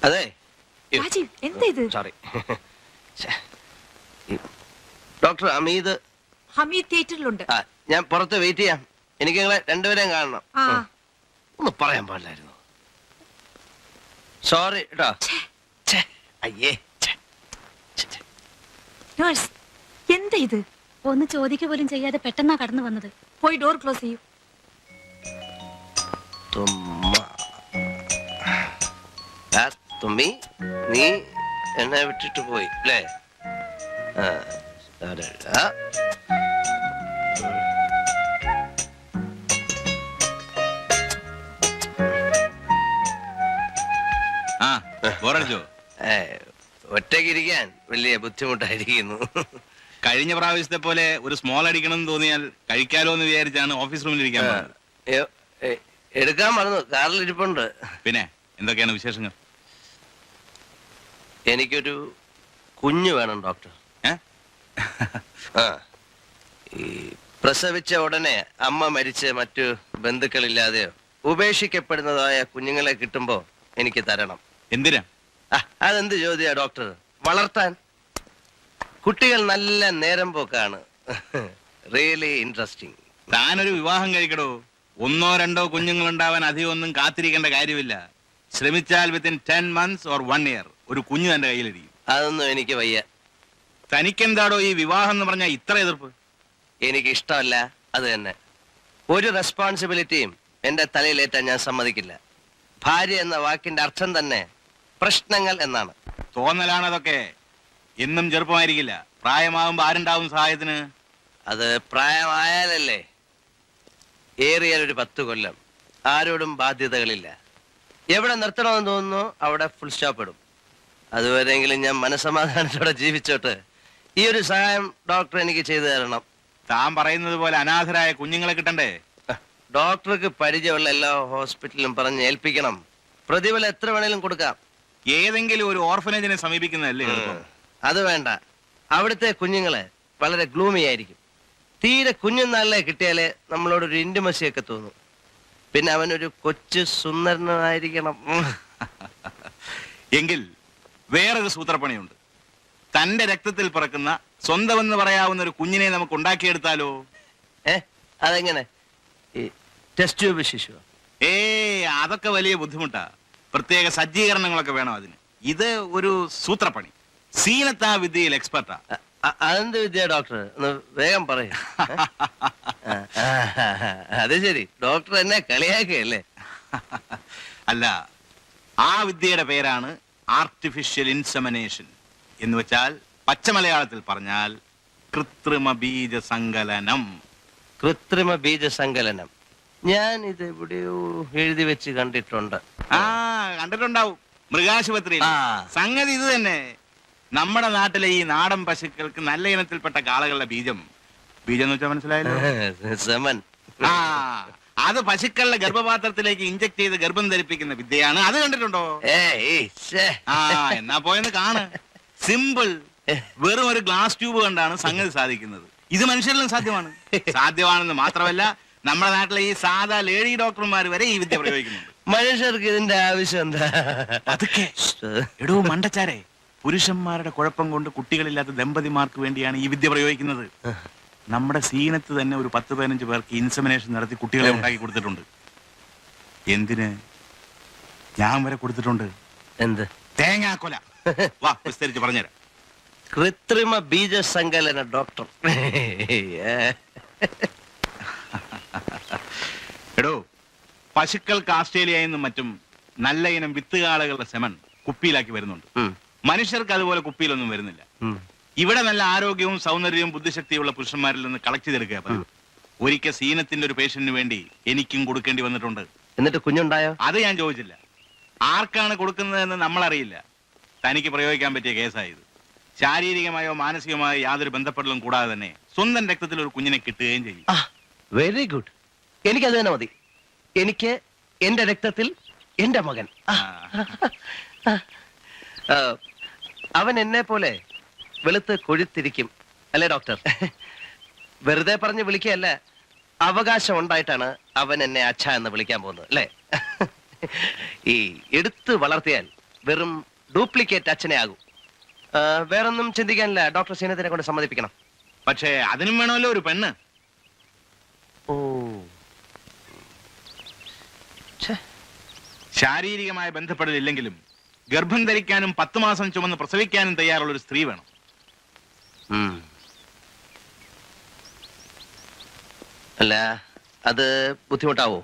അതെ sorry doctor Hameed. Hameed തിയേറ്ററിലുണ്ട്. ഞാൻ പുറത്ത് വെയിറ്റ് ചെയ്യാം. എനിക്ക് നിങ്ങളെ രണ്ടുപേരെയും കാണണം. ഒന്ന് പറയാൻ പാടില്ലായിരുന്നു. സോറി കേട്ടോ. അയ്യേ എന്താ ഇത്? ഒന്ന് ചോദിക്കുക പോലും ചെയ്യാതെ പെട്ടെന്നാ കടന്നു വന്നത്. പോയി ഡോർ ക്ലോസ് ചെയ്യൂ. തുമ്മി നീ എന്നെ വിട്ടിട്ട് പോയി അല്ലേ? ഒറ്റയ്ക്കിരിക്കാൻ വലിയ ബുദ്ധിമുട്ടായിരിക്കുന്നു. കഴിഞ്ഞ പ്രാവശ്യത്തെ പോലെ ഒരു സ്മോൾ അടിക്കണം എന്ന് തോന്നിയാൽ കഴിക്കാലോ എന്ന് വിചാരിച്ചാണ് ഓഫീസ് റൂമിൽ ഇരിക്കാൻ പറഞ്ഞത്. എടുക്കാൻ മറന്നു, കാറിൽ ഇരിപ്പുണ്ട്. പിന്നെ എന്തൊക്കെയാണ് വിശേഷങ്ങൾ? എനിക്കൊരു കുഞ്ഞു വേണം ഡോക്ടർ. ഈ പ്രസവിച്ച ഉടനെ അമ്മ മരിച്ച് മറ്റു ബന്ധുക്കളില്ലാതെയോ ഉപേക്ഷിക്കപ്പെടുന്നതായ കുഞ്ഞുങ്ങളെ കിട്ടുമ്പോ എനിക്ക് തരണം. എന്തിനാ? അതെന്ത് ചോദ്യാ ഡോക്ടർ? വളർത്താൻ. കുട്ടികൾ നല്ല നേരം പോക്കാണ്. Really interesting. താനൊരു വിവാഹം കഴിക്കടോ. ഒന്നോ രണ്ടോ കുഞ്ഞുങ്ങൾ ഉണ്ടാവാൻ അധികം ഒന്നും കാത്തിരിക്കേണ്ട കാര്യമില്ല. ശ്രമിച്ചാൽ വിത്തിൻ 10 months or 1 year ഒരു കുഞ്ഞു തന്റെ കയ്യിലിരിക്കും. അതൊന്നും എനിക്ക് വയ്യ. തനിക്കെന്താടോ ഈ വിവാഹം എന്ന് പറഞ്ഞാൽ ഇത്ര എതിർപ്പ്? എനിക്ക് ഇഷ്ടമല്ല, അത് തന്നെ. ഒരു റെസ്പോൺസിബിലിറ്റിയും എന്റെ തലയിലേറ്റാൻ ഞാൻ സമ്മതിക്കില്ല. ഭാര്യ എന്ന വാക്കിന്റെ അർത്ഥം തന്നെ പ്രശ്നങ്ങൾ എന്നാണ്. തോന്നലാണ് അതൊക്കെ. എന്നും ചെറുപ്പമായിരിക്കില്ല. പ്രായമാകുമ്പോ ആരുണ്ടാവും സഹായത്തിന്? അത് പ്രായമായാലല്ലേ. ഏറിയാൽ ഒരു 10 കൊല്ലം ആരോടും ബാധ്യതകളില്ല. എവിടെ നിർത്തണമെന്ന് തോന്നുന്നു അവിടെ ഫുൾ സ്റ്റോപ്പ് ഇടും. അതുവരെയെങ്കിലും ഞാൻ മനസമാധാനത്തോടെ ജീവിച്ചോട്ട്. ഈ ഒരു സഹായം ഡോക്ടർ എനിക്ക് ചെയ്തു തരണം. താൻ പറയുന്നത് പോലെ അനാഥരായ കുഞ്ഞുങ്ങളെ കിട്ടണ്ടേ? ഡോക്ടർക്ക് പരിചയമുള്ള എല്ലാ ഹോസ്പിറ്റലിലും പറഞ്ഞ് ഏൽപ്പിക്കണം. പ്രതിഫലം എത്ര വേണേലും കൊടുക്കാം. ഏതെങ്കിലും ഒരു ഓർഫനേജിനെ സമീപിക്കുന്നതല്ലേ? അത് വേണ്ട. അവിടുത്തെ കുഞ്ഞുങ്ങളെ വളരെ ഗ്ലൂമി ആയിരിക്കും. തീരെ കുഞ്ഞുനാളിലെ കിട്ടിയാലേ നമ്മളോടൊരു ഇന്റിമസി ഒക്കെ തോന്നും. പിന്നെ അവനൊരു കൊച്ചു സുന്ദരനായിരിക്കണം. എങ്കിൽ വേറൊരു സൂത്രപ്പണിയുണ്ട്. തന്റെ രക്തത്തിൽ പിറക്കുന്ന സ്വന്തമെന്ന് പറയാവുന്ന ഒരു കുഞ്ഞിനെ നമുക്ക് ഉണ്ടാക്കിയെടുത്താലോ? അതെങ്ങനെ? ടെസ്റ്റ് ട്യൂബ് ശിശു? അതൊക്കെ വലിയ ബുദ്ധിമുട്ടാ. പ്രത്യേക സജ്ജീകരണങ്ങളൊക്കെ വേണം അതിന്. ഇത് ഒരു സൂത്രപ്പണി. സീനത്ത് ആ വിദ്യയിൽ എക്സ്പെർട്ടാ. അതെന്ത് വിദ്യ ഡോക്ടർ? ഒന്ന് വേഗം പറയും. അത് ശരി, ഡോക്ടർ എന്നെ കളിയാക്കുകയല്ലേ? അല്ല, ആ വിദ്യയുടെ പേരാണ് ആർട്ടിഫിഷ്യൽ ഇൻസെമിനേഷൻ. എന്ന് വെച്ചാൽ പച്ചമലയാളത്തിൽ പറഞ്ഞാൽ കൃത്രിമ ബീജസങ്കലനം. കൃത്രിമ ബീജസങ്കലനം. ഞാൻ ഇത് എവിടെയോ എഴുതി വെച്ച് കണ്ടിട്ടുണ്ട്. കണ്ടിട്ടുണ്ടാവും, മൃഗാശുപത്രിയിൽ. സംഗതി ഇത് തന്നെ. നമ്മുടെ നാട്ടിലെ ഈ നാടൻ പശുക്കൾക്ക് നല്ല ഇനത്തിൽപ്പെട്ട കാളകളുടെ ബീജം എന്ന് വെച്ചാൽ മനസ്സിലായല്ലോ? അത് പശുക്കളുടെ ഗർഭപാത്രത്തിലേക്ക് ഇഞ്ചക്ട് ചെയ്ത് ഗർഭം ധരിപ്പിക്കുന്ന വിദ്യയാണ്. അത് കണ്ടിട്ടുണ്ടോ? എന്നാ പോയെന്ന് കാണ്. സിമ്പിൾ. വെറും ഒരു ഗ്ലാസ് ട്യൂബ് കണ്ടാണ് സംഗതി സാധിക്കുന്നത്. ഇത് മനുഷ്യരിലും സാധ്യമാണ്. സാധ്യമാണെന്ന് മാത്രമല്ല, നമ്മുടെ നാട്ടിലെ ഈ സാധാ ലേഡി ഡോക്ടർമാർ വരെ ഈ വിദ്യ പ്രയോഗിക്കുന്നുണ്ട്. മനുഷ്യർക്ക് ഇതിന്റെ ആവശ്യം എന്താ? അതൊക്കെ എടോ മണ്ടച്ചാരെ, പുരുഷന്മാരുടെ കുഴപ്പം കൊണ്ട് കുട്ടികളില്ലാത്ത ദമ്പതിമാർക്ക് വേണ്ടിയാണ് ഈ വിദ്യ പ്രയോഗിക്കുന്നത്. നമ്മുടെ സീനത്ത് തന്നെ ഒരു 10-15 പേർക്ക് ഇൻസെമിനേഷൻ നടത്തി കുട്ടികളെ ഉണ്ടാക്കി കൊടുത്തിട്ടുണ്ട്. എന്തിന്? ഞാൻ വരെ കൊടുത്തിട്ടുണ്ട്. എന്ത്? തേങ്ങാക്കൊല. വാ, വിസ്തരിച്ച് പറഞ്ഞുതരാം. കൃത്രിമ ബീജസങ്കലന ഡോക്ടർ. എടോ, പശുക്കൾക്ക് ആസ്ട്രേലിയയിൽ നിന്നും മറ്റും നല്ല ഇനം വിത്തുകാളകളുടെ സെമൻ കുപ്പിയിലാക്കി വരുന്നുണ്ട്. മനുഷ്യർക്ക് അതുപോലെ കുപ്പിയിലൊന്നും വരുന്നില്ല. ഇവിടെ നല്ല ആരോഗ്യവും സൗന്ദര്യവും ബുദ്ധിശക്തിയുള്ള പുരുഷന്മാരിൽ നിന്ന് കളക്ട് ചെയ്തെടുക്കുക. ഒരിക്കൽ സീനത്തിന്റെ ഒരു പേഷ്യന്റിന് വേണ്ടി എനിക്കും കൊടുക്കേണ്ടി വന്നിട്ടുണ്ട്. എന്നിട്ട് കുഞ്ഞുണ്ടായോ? അത് ഞാൻ ചോദിച്ചില്ല. ആർക്കാണ് കൊടുക്കുന്നതെന്ന് നമ്മളറിയില്ല. തനിക്ക് പ്രയോഗിക്കാൻ പറ്റിയ കേസായത്. ശാരീരികമായോ മാനസികമായോ യാതൊരു ബന്ധപ്പെടലും കൂടാതെ തന്നെ സ്വന്തം രക്തത്തിൽ ഒരു കുഞ്ഞിനെ കിട്ടുകയും ചെയ്യും. Very good. എനിക്കത് തന്നെ മതി. എനിക്ക് എന്റെ രക്തത്തിൽ എന്റെ മകൻ. അവൻ എന്നെ പോലെ വെളുത്ത് കൊഴുത്തിരിക്കും അല്ലേ ഡോക്ടർ? വെറുതെ പറഞ്ഞ് വിളിക്കുകയല്ല, അവകാശം ഉണ്ടായിട്ടാണ് അവൻ എന്നെ അച്ഛ എന്ന് വിളിക്കാൻ പോകുന്നത് അല്ലേ? ഈ എടുത്ത് വളർത്തിയാൽ വെറും ഡ്യൂപ്ലിക്കേറ്റ് അച്ഛനെ ആകൂ. വേറൊന്നും ചിന്തിക്കാനില്ല. ഡോക്ടർ സീനത്തിനെ കൊണ്ട് സമ്മതിപ്പിക്കണം. പക്ഷേ അതിനും വേണമല്ലോ ഒരു പെണ്ണ്. ഓ, ശാരീരികമായ ബന്ധപ്പെടലില്ലെങ്കിലും ഗർഭം ധരിക്കാനും 10 മാസം ചുമന്ന് പ്രസവിക്കാനും തയ്യാറുള്ള ഒരു സ്ത്രീ വേണം. അല്ല, അത് ബുദ്ധിമുട്ടാവോ?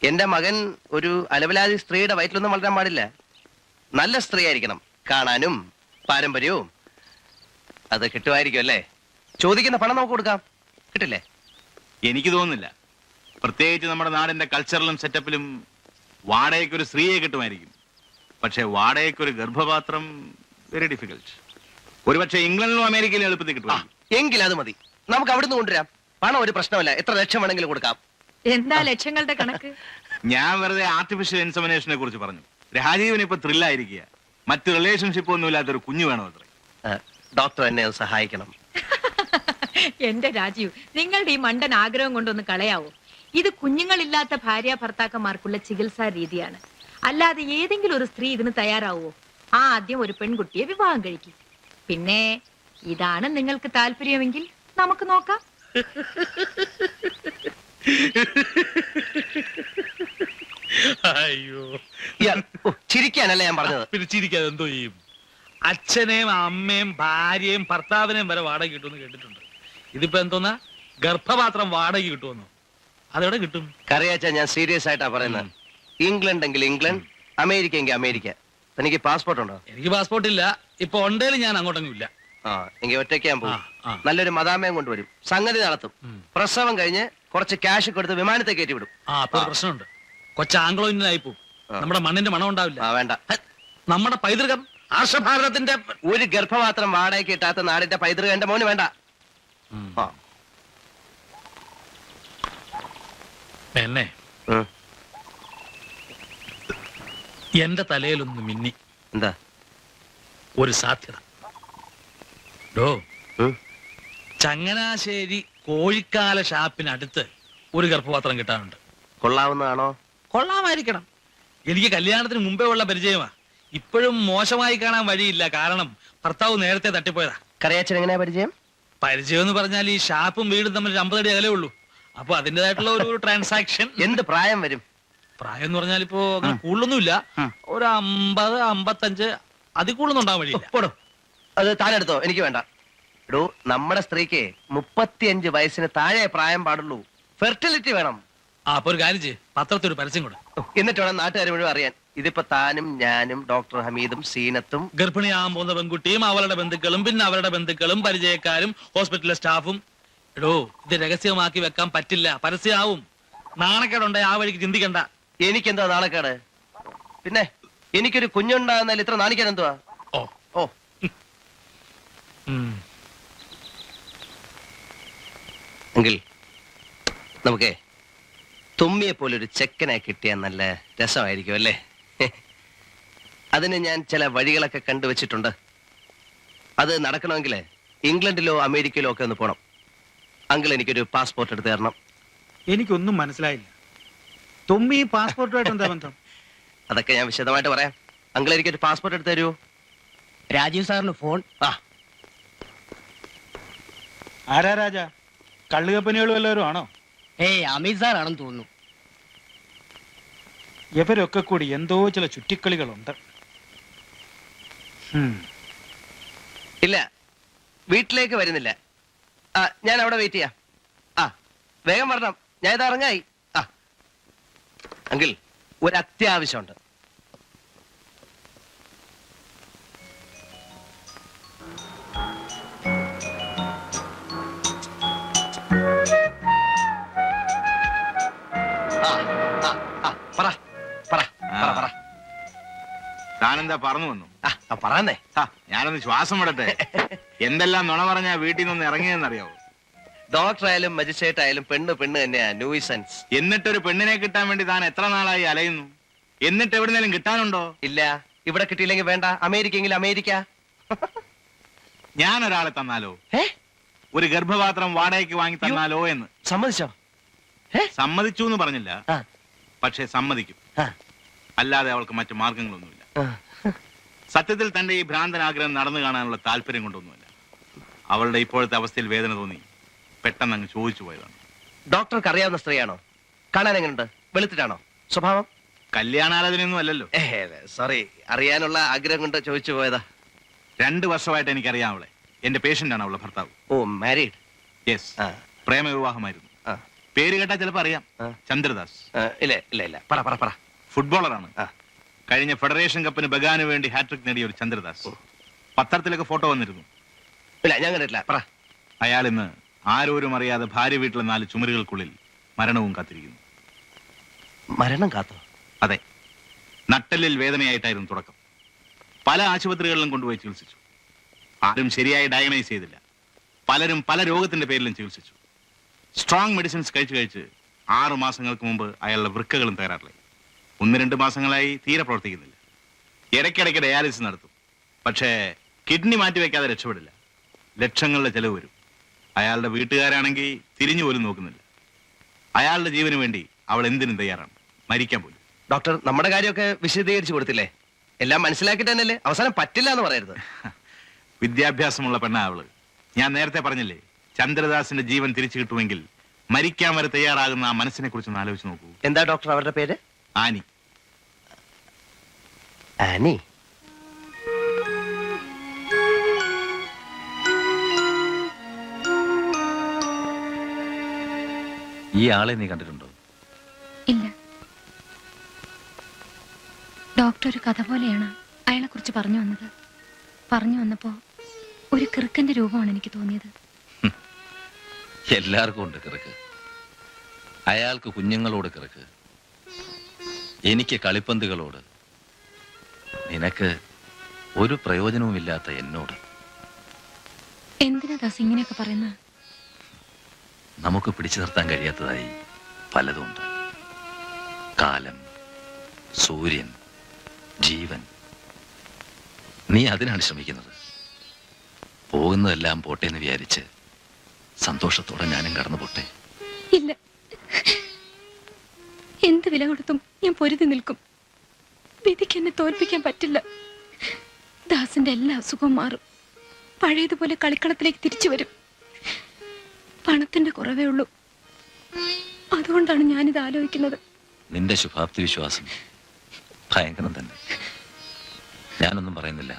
എന്റെ മകൻ ഒരു അലവലാതി സ്ത്രീയുടെ വയറ്റിലൊന്നും വളരാൻ പാടില്ല. നല്ല സ്ത്രീ ആയിരിക്കണം, കാണാനും പാരമ്പര്യവും. അത് കിട്ടുമായിരിക്കും അല്ലേ? ചോദിക്കുന്ന പണം നമുക്ക് കൊടുക്കാം, കിട്ടില്ലേ? എനിക്ക് തോന്നുന്നില്ല. പ്രത്യേകിച്ച് നമ്മുടെ നാടിന്റെ കൾച്ചറിലും സെറ്റപ്പിലും വാടകയ്ക്കൊരു സ്ത്രീയെ കിട്ടുമായിരിക്കും. പക്ഷെ വാടകയ്ക്കൊരു ഗർഭപാത്രം വെരി ഡിഫിക്കൽട്ട്. ഒരുപക്ഷെ ഇംഗ്ലണ്ടിലും അമേരിക്കയിലും എളുപ്പത്തിൽ കിട്ടും. എങ്കിൽ അത് മതി, നമുക്ക് അവിടുന്ന് കൊണ്ടുവരാം. പണം ഒരു പ്രശ്നമല്ല, എത്ര ലക്ഷം വേണമെങ്കിലും കൊടുക്കാം. എന്താ ലക്ഷങ്ങളുടെ കണക്ക്? ഞാൻ വെറുതെ ആർട്ടിഫിഷ്യൽ ഇൻസമിനേഷനെ കുറിച്ച് പറഞ്ഞു. രാജീവിന് ഇപ്പൊ ത്രില്ലായിരിക്കുക. മറ്റ് റിലേഷൻഷിപ്പ് ഒന്നും ഇല്ലാത്തൊരു കുഞ്ഞു വേണോ അത്രേ. ഡോക്ടർ എന്നെ ഒന്ന് സഹായിക്കണം. എന്റെ രാജീവ്, നിങ്ങളുടെ ഈ മണ്ടൻ ആഗ്രഹം കൊണ്ടൊന്ന് കളയാവോ? ഇത് കുഞ്ഞുങ്ങളില്ലാത്ത ഭാര്യ ഭർത്താക്കന്മാർക്കുള്ള ചികിത്സാ രീതിയാണ്. അല്ലാതെ ഏതെങ്കിലും ഒരു സ്ത്രീ ഇതിന് തയ്യാറാവോ? ആദ്യം ഒരു പെൺകുട്ടിയെ വിവാഹം കഴിക്കും. പിന്നെ ഇതാണ് നിങ്ങൾക്ക് താല്പര്യമെങ്കിൽ നമുക്ക് നോക്കാം. അയ്യോ, ചിരിക്കാനല്ല ഞാൻ പറഞ്ഞത്. പിന്നെ ചിരിക്കാതെ എന്തോ ചെയ്യും? അച്ഛനെയും അമ്മയും ഭാര്യയും ഭർത്താവിനെയും വരെ വാടക കിട്ടുമെന്ന് കേട്ടിട്ടുണ്ട്. ഇതിപ്പോ എന്തോന്നാ ഗർഭപാത്രം വാടക കിട്ടുമെന്നോ? അതെവിടെ കിട്ടും? കറിയാച്ചാ, ഞാൻ സീരിയസ് ആയിട്ടാ പറയുന്നത്. ഇംഗ്ലണ്ട് എങ്കിൽ ഇംഗ്ലണ്ട്, അമേരിക്ക എങ്കിൽ അമേരിക്ക. എനിക്ക് പാസ്പോർട്ട് ഉണ്ടോ? എനിക്ക് പാസ്പോർട്ട് ഇല്ല. ഇപ്പൊ ഉണ്ടേലും ഞാൻ അങ്ങോട്ടെങ്കിലും ഇല്ല. എങ്കിൽ ഒറ്റയ്ക്ക് ഞാൻ പോകും. ആ. നല്ലൊരു മദാമയം കൊണ്ടുവരും, സംഗതി നടത്തും. പ്രസവം കഴിഞ്ഞ് കുറച്ച് ക്യാഷ് കൊടുത്ത് വിമാനത്തെ കയറ്റി വിടും. അപ്പൊ ഒരു പ്രശ്നമുണ്ട്. കൊച്ചാംഗ്ലോ ഇന്ത്യനായി പോവും. നമ്മുടെ മണ്ണിന്റെ മണം ഉണ്ടാവില്ല. വേണ്ട. നമ്മുടെ പൈതൃകം ആർഷഭാരതത്തിന്റെ ഒരു ഗർഭപാത്രം വാടകയ്ക്ക് കിട്ടാത്ത നാടിന്റെ പൈതൃകം എന്റെ മോന് വേണ്ട. എന്നെ എന്റെ തലയിലൊന്ന് മിന്നി. എന്താ? ഒരു സാധ്യത. ചങ്ങനാശ്ശേരി കോഴിക്കാല ഷാപ്പിനടുത്ത് ഒരു ഗർഭപാത്രം കിട്ടാനുണ്ട്. കൊള്ളാവുന്നതാണോ? കൊള്ളാമായിരിക്കണം. എനിക്ക് കല്യാണത്തിന് മുമ്പേ ഉള്ള പരിചയമാ. ഇപ്പോഴും മോശമായി കാണാൻ വഴിയില്ല. കാരണം ഭർത്താവ് നേരത്തെ തട്ടിപ്പോയതാ. കറിയാച്ചൻ എങ്ങനെയാ പരിചയം? പരിചയം എന്ന് പറഞ്ഞാൽ ഈ ഷാപ്പും വീടും തമ്മിൽ 50 അടി അകലേ ഉള്ളൂ. അപ്പൊ അതിൻ്റെതായിട്ടുള്ള ഒരു ട്രാൻസാക്ഷൻ. എന്ത് പ്രായം വരും? പ്രായം എന്ന് പറഞ്ഞാൽ ഇപ്പോ അങ്ങനെ കൂടുതലൊന്നുമില്ല. ഒരു 50, 55 അതിൽ കൂടുതലൊന്നും ഉണ്ടാവാൻ വഴിയില്ല. അത് താനെടുത്തോ, എനിക്ക് വേണ്ട. എടോ, നമ്മുടെ സ്ത്രീക്ക് 35 വയസ്സിന് താഴെ പ്രായം പാടുള്ളൂ. ഫെർട്ടിലിറ്റി വേണം. അപ്പൊ ഒരു കാര്യം ചെയ്യ്, പത്രത്തിൽ ഒരു പരസ്യം കൂടെ. എന്നിട്ട് വേണം നാട്ടുകാർ മുഴുവൻ അറിയാൻ. ഇതിപ്പോ താനും ഞാനും ഡോക്ടർ ഹമീദും സീനത്തും ഗർഭിണിയാകാൻ പോകുന്ന പെൺകുട്ടിയും അവരുടെ ബന്ധുക്കളും പിന്നെ അവരുടെ ബന്ധുക്കളും പരിചയക്കാരും ഹോസ്പിറ്റലിലെ സ്റ്റാഫും. എടോ, ഇത് രഹസ്യമാക്കി വെക്കാൻ പറ്റില്ല, പരസ്യമാവും. നാണക്കേടുണ്ടെ ആ വഴിക്ക് ചിന്തിക്കണ്ട. എനിക്കെന്താ നാണക്കേട്? പിന്നെ എനിക്കൊരു കുഞ്ഞുണ്ടാകുന്നതിൽ ഇത്ര നാണിക്കാൻ എന്തുവാ? ഓ ഓ എങ്കിൽ നമുക്കേ തുമ്മിയെ പോലൊരു ചെക്കനെ കിട്ടിയാൽ നല്ല രസമായിരിക്കും അല്ലേ? അതിന് ഞാൻ ചില വഴികളൊക്കെ കണ്ടുവച്ചിട്ടുണ്ട്. അത് നടക്കണമെങ്കിൽ ഇംഗ്ലണ്ടിലോ അമേരിക്കയിലോ ഒക്കെ ഒന്ന് പോണം. അങ്കിൾ എനിക്കൊരു പാസ്പോർട്ട് എടുത്ത് തരണം. എനിക്കൊന്നും മനസ്സിലായില്ല. തുമ്മി പാസ്പോർട്ടുമായിട്ട് എന്താ ബന്ധം? അതൊക്കെ ഞാൻ വിശദമായിട്ട് പറയാം. അങ്കിൾ എനിക്കൊരു പാസ്പോർട്ട് എടുത്ത് തരുമോ? രാജീവ് സാറിന് ഫോൺ. ആരാ രാജ? കള്ളുകപ്പനികളും എല്ലാവരും ആണോ? ഏയ് അമീത് സാറാണെന്ന് തോന്നുന്നു. ഇവരൊക്കെ കൂടി എന്തോ ചില ചുറ്റിക്കളികളുണ്ട്. ഇല്ല, വീട്ടിലേക്ക് വരുന്നില്ല. ഞാൻ അവിടെ വെയിറ്റ് ചെയ്യാം. വേഗം വരണം, ഞാൻ ഇത് ഇറങ്ങായി. അങ്കിൾ, ഒരു അത്യാവശ്യമുണ്ട്. താനെന്താ പറഞ്ഞു വന്നു? പറഞ്ഞേ. ഞാനൊന്ന് ശ്വാസം വിടട്ടെ. എന്തെല്ലാം നുണ പറഞ്ഞാ വീട്ടിൽ നിന്ന് ഇറങ്ങിയെന്നറിയാവോ? ഡോക്ടർ ആയാലും മജിസ്ട്രേറ്റ് ആയാലും പെണ്ണ് തന്നെയാ, ന്യൂസൻസ്. എന്നിട്ടൊരു പെണ്ണിനെ കിട്ടാൻ വേണ്ടി താൻ എത്ര നാളായി അലയുന്നു? എന്നിട്ട് എവിടുന്നേലും കിട്ടാനുണ്ടോ? ഇല്ല, ഇവിടെ കിട്ടിയില്ലെങ്കിൽ വേണ്ട, അമേരിക്കയെങ്കിൽ അമേരിക്ക. ഞാൻ ഒരാളെ തന്നാലോ? ഒരു ഗർഭപാത്രം വാടകയ്ക്ക് വാങ്ങി തന്നാലോ എന്ന്. സമ്മതിച്ചോ? സമ്മതിച്ചു എന്ന് പറഞ്ഞില്ല, പക്ഷെ സമ്മതിക്കും. അല്ലാതെ അവൾക്ക് മറ്റു മാർഗങ്ങളൊന്നുമില്ല. സത്യത്തിൽ തന്റെ ഈ ഭ്രാന്തനാഗ്രഹം നടന്നു കാണാനുള്ള താല്പര്യം കൊണ്ടൊന്നുമല്ല. അവളുടെ ഇപ്പോഴത്തെ അവസ്ഥയിൽ വേദന തോന്നി പെട്ടെന്ന് അങ്ങ് ചോദിച്ചു പോയതാണ്. ഡോക്ടർക്ക് അറിയാവുന്ന സ്ത്രീയാണോ? കാണാൻ എങ്ങനെയുണ്ട്? വെളുത്തിട്ടാണോ സ്വഭാവം? കല്യാണാലോചനയൊന്നും അല്ലല്ലോ. സോറി, അറിയാനുള്ള ആഗ്രഹം കൊണ്ട് ചോദിച്ചു പോയതാ. 2 വർഷമായിട്ട് എനിക്കറിയാം അവളെ. എന്റെ പേഷ്യന്റ് ആണ് അവളുടെ ഭർത്താവ്. ഓ, മാരീഡ്? യെസ്, പ്രേമവിവാഹമായിരുന്നു. പേര് കേട്ടാ ചിലപ്പോ അറിയാം. ചന്ദ്രദാസ്. ഇല്ല ഇല്ല ഇല്ല, പറ പറ പറ. ഫുട്ബോളറാണ്. കഴിഞ്ഞ ഫെഡറേഷൻ കപ്പിന് ബഗാന് വേണ്ടി ഹാട്രിക് നേടിയ ഒരു ചന്ദ്രദാസ്. പത്രത്തിലൊക്കെ ഫോട്ടോ വന്നിരുന്നു. ഇല്ല, ഞാൻ കണ്ടിട്ടില്ല, പറ. അയാൾ ഇന്ന് ആരോരും അറിയാതെ ഭാര്യ വീട്ടിലെ 4 ചുമരുകൾക്കുള്ളിൽ മരണവും കാത്തിരിക്കുന്നു. മരണം കാത്തോ? അതെ, നട്ടെല്ലിൽ വേദനയായിട്ടായിരുന്നു തുടക്കം. പല ആശുപത്രികളിലും കൊണ്ടുപോയി ചികിത്സിച്ചു. ആരും ശരിയായി ഡയഗ്നൈസ് ചെയ്തില്ല. പലരും പല രോഗത്തിന്റെ പേരിലും ചികിത്സിച്ചു. സ്ട്രോങ് മെഡിസിൻസ് കഴിച്ച് 6 മാസങ്ങൾക്ക് മുമ്പ് അയാളുടെ വൃക്കകളും തകരാറിലായി. 1-2 മാസങ്ങളായി തീരെ പ്രവർത്തിക്കുന്നില്ല. ഇടയ്ക്കിടയ്ക്ക് ഡയാലിസിസ് നടത്തും. പക്ഷേ കിഡ്നി മാറ്റിവെക്കാതെ രക്ഷപ്പെടില്ല. ലക്ഷങ്ങളുടെ ചെലവ് വരും. അയാളുടെ വീട്ടുകാരാണെങ്കിൽ തിരിഞ്ഞു പോലും നോക്കുന്നില്ല. അയാളുടെ ജീവന് വേണ്ടി അവൾ എന്തിനും തയ്യാറാണ്, മരിക്കാൻ പോലും. ഡോക്ടർ, നമ്മുടെ കാര്യമൊക്കെ വിശദീകരിച്ചു കൊടുത്തില്ലേ? എല്ലാം മനസ്സിലാക്കിട്ട് തന്നെയല്ലേ? അവസാനം പറ്റില്ല എന്ന് പറയരുത്. വിദ്യാഭ്യാസമുള്ള പെണ്ണ അവള്. ഞാൻ നേരത്തെ പറഞ്ഞില്ലേ, ചന്ദ്രദാസിന്റെ ജീവൻ തിരിച്ചു കിട്ടുമെങ്കിൽ മരിക്കാൻ വരെ തയ്യാറാകുന്ന ആ മനസ്സിനെ കുറിച്ചൊന്ന് ആലോചിച്ച് നോക്കൂ. എന്താ ഡോക്ടർ അവരുടെ പേര്? ആനി. ആനി? ഈ ആളെ നീ കണ്ടിട്ടുണ്ടോ? ഇല്ല. ഡോക്ടർ ഒരു കഥ പോലെയാണ് അയാളെ കുറിച്ച് പറഞ്ഞു വന്നത്. പറഞ്ഞു വന്നപ്പോ ഒരു കിറുക്കന്റെ രൂപമാണ് എനിക്ക് തോന്നിയത്. എല്ലാവർക്കും ഉണ്ട് കിറുക്ക്. അയാൾക്ക് കുഞ്ഞുങ്ങളോട് കിറുക്ക്, എനിക്ക് കളിപ്പന്തുകളോട്, നിനക്ക് ഒരു പ്രയോജനവുമില്ലാത്ത എന്നോട്. എന്തിനാ ദാസ് ഇങ്ങനെയൊക്കെ പറയുന്നത്? നമുക്ക് പിടിച്ചു നിർത്താൻ കഴിയാത്തതായി പലതുമുണ്ട്. കാലം, സൂര്യൻ, ജീവൻ. നീ അതിനാണ് ശ്രമിക്കുന്നത്. പോകുന്നതെല്ലാം പോട്ടെ എന്ന് വിചാരിച്ച് സന്തോഷത്തോടെ ഞാനും കടന്നു പോട്ടെ. ഇല്ല, എന്ത് വില കൊടുത്തും ഞാൻ പൊരുതി നിൽക്കും. വിധിക്ക് എന്നെ തോൽപ്പിക്കാൻ പറ്റില്ല. ദാസിന്റെ എല്ലാ അസുഖവും മാറും. പഴയതുപോലെ കളിക്കളത്തിലേക്ക് തിരിച്ചു വരും. പണത്തിന്റെ കുറവേ ഉള്ളൂ. അതുകൊണ്ടാണ് ഞാനിത് ആലോചിക്കുന്നത്. നിന്റെ ശുഭാപ്തി വിശ്വാസം ഭയങ്കരം തന്നെ. ഞാനൊന്നും പറയുന്നില്ല,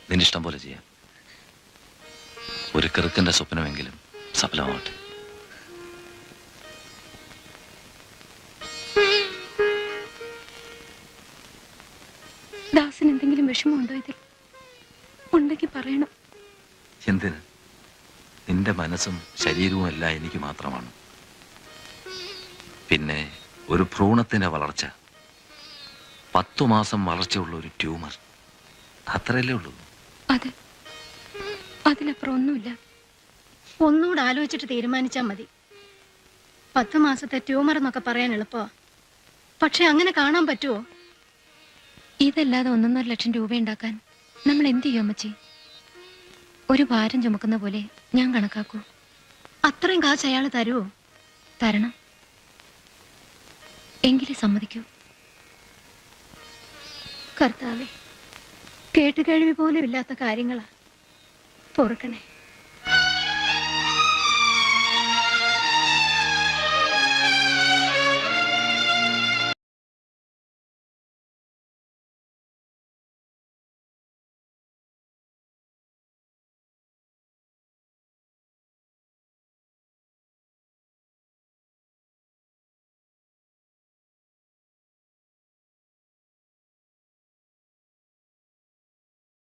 നിന്റെ ഇഷ്ടം പോലെ ചെയ്യാം. ഒരു കിറുക്കന്റെ സ്വപ്നമെങ്കിലും സഫലമാവട്ടെ. ദാസിന് എന്തെങ്കിലും വിഷമമുണ്ടോ ഇതിൽ? ഉണ്ടെങ്കിൽ പറയണം. എന്തിന്? നിന്റെ മനസ്സും ശരീരവും എല്ലാം എനിക്ക് മാത്രമാണ്. പിന്നെ ഒരു ഭ്രൂണത്തിന്റെ വളർച്ച, 10 മാസം വളർച്ചയുള്ള ഒരു ട്യൂമർ, അത്രയല്ലേ ഉള്ളൂ. അതെ, അതിലപ്പുറം ഒന്നുമില്ല. ഒന്നുകൂടെ ആലോചിച്ചിട്ട് തീരുമാനിച്ചാൽ മതി. 10 മാസത്തെ ട്യൂമർ എന്നൊക്കെ പറയാൻ എളുപ്പമാ. പക്ഷെ അങ്ങനെ കാണാൻ പറ്റുമോ? ഇതല്ലാതെ 1.5 ലക്ഷം രൂപ ഉണ്ടാക്കാൻ നമ്മൾ എന്ത് ചെയ്യും അമ്മച്ചി? ഒരു ഭാരം ചുമക്കുന്ന പോലെ ഞാൻ കണക്കാക്കൂ. അത്രയും കാശ് അയാൾ തരുമോ? തരണം. എങ്കിലും സമ്മതിക്കൂ. കർത്താവേ, കേട്ടുകേഴ്വി പോലും ഇല്ലാത്ത കാര്യങ്ങളാ. പൊറുക്കണേ.